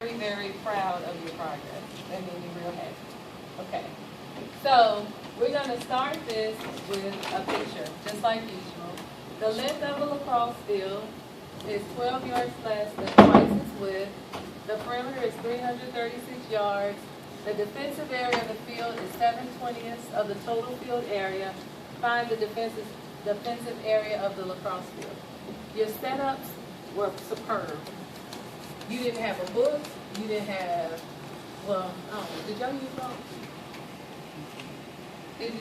very, very proud of your progress. That made me real happy. Okay. So we're going to start this with a picture, just like usual. The length of a lacrosse field is 12 yards less than twice its width. The perimeter is 336 yards. The defensive area of the field is 7/20ths of the total field area. Find the defensive area of the lacrosse field. Your setups were superb. You didn't have a book. You didn't have, well, I don't know, did y'all use those? Did you?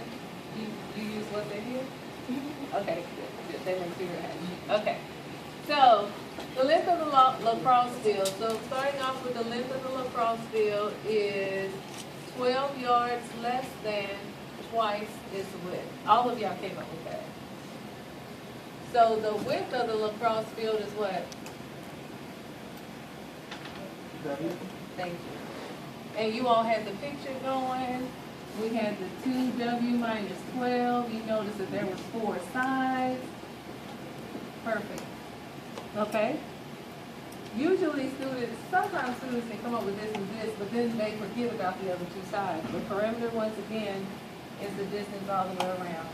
You use what they here? Okay, good. They make sure you're happy. Okay. So, the length of the lacrosse field. So, starting off with the length of the lacrosse field is 12 yards less than twice its width. All of y'all came up with that. So, the width of the lacrosse field is what? W. Thank you. And you all had the picture going. We had the 2W minus 12. You notice that there was 4 sides. Perfect. Okay? Usually sometimes students can come up with this and this, but then they forget about the other 2 sides. The perimeter, once again, is the distance all the way around.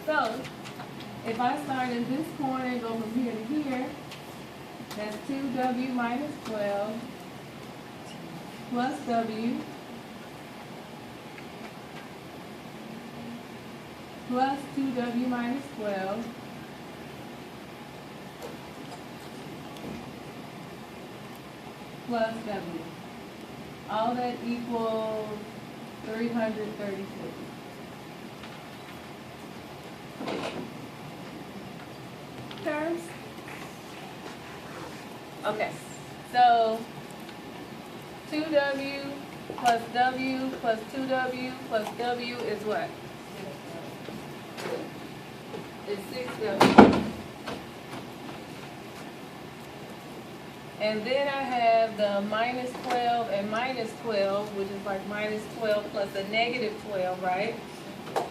So, if I start in this corner and go from here to here, that's 2W minus 12 plus W plus 2W minus 12 plus W. All that equals 336. Terms? Okay, so 2W plus W plus 2W plus W is what? It's 6W. And then I have the minus 12 and minus 12, which is like minus 12 plus a negative 12, right?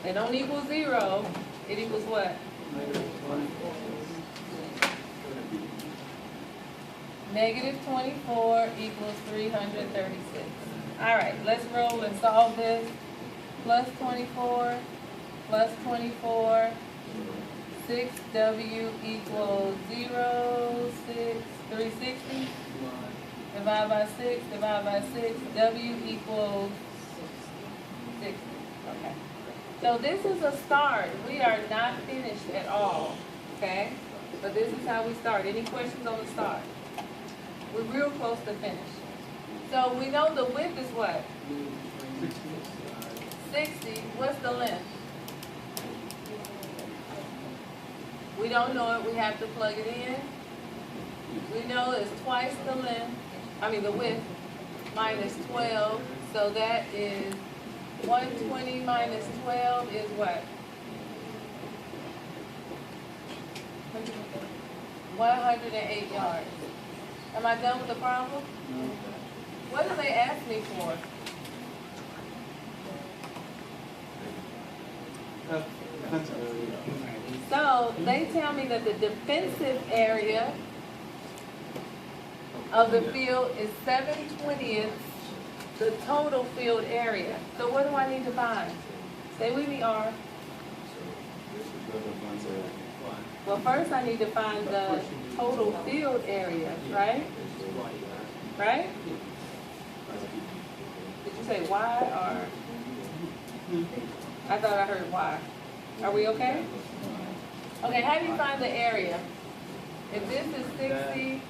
They don't equal 0. It equals what? Negative 24 equals 336. All right, let's roll and solve this. Plus 24, plus 24, 6W equals 0, 6, 360. Divide by 6, divide by 6. W equals 60. Okay. So this is a start. We are not finished at all. Okay? But this is how we start. Any questions on the start? We're real close to finish. So we know the width is what? 60. What's the length? We don't know it. We have to plug it in. We know it's twice the length, the width, minus 12. So that is 120 minus 12 is what? 108 yards. Am I done with the problem? What do they ask me for? So they tell me that the defensive area of the field is 7/20ths the total field area. So what do I need to find? Stay with me, R. Well, first I need to find the total field area, right? Right? Did you say Y or? I thought I heard Y. Are we okay? Okay, how do you find the area? If this is 60,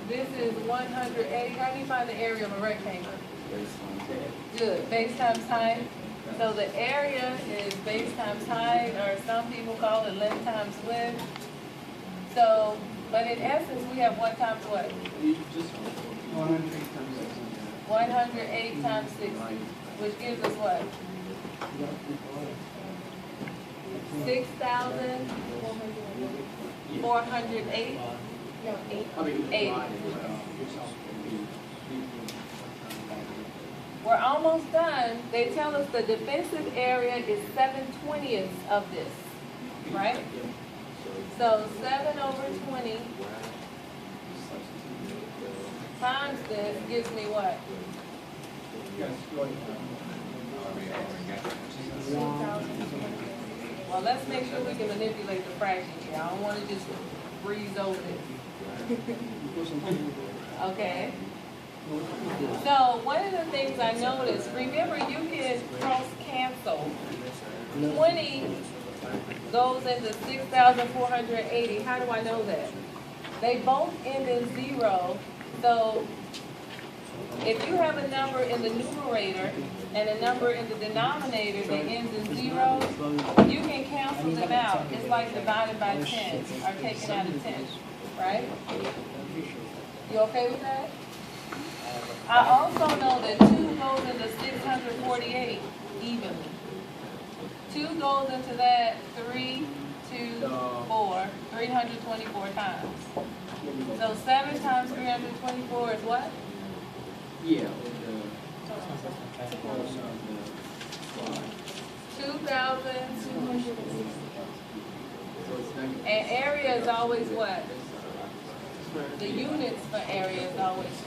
this is 180, how do you find the area of a rectangle? Good, base times height. So the area is base times height, or some people call it length times width. So, but in essence, we have what times what? 108 times 60, which gives us what? 6,408? No, 80. We're almost done. They tell us the defensive area is 7/20ths of this, right? So 7/20 times this gives me what? Well, let's make sure we can manipulate the fraction here. I don't want to just breeze over this. Okay. So one of the things I noticed, remember you can cross cancel. 20 goes into 6,480. How do I know that? They both end in 0. So if you have a number in the numerator and a number in the denominator that ends in 0, you can cancel them out. It's like divided by 10 or taken out of 10, right? You okay with that? I also know that 2 goes into 648 evenly. 2 goes into that 3, 2, 4, 324 times. So 7 times 324 is what? Yeah. 2,260. And area is always what? The units for area is always.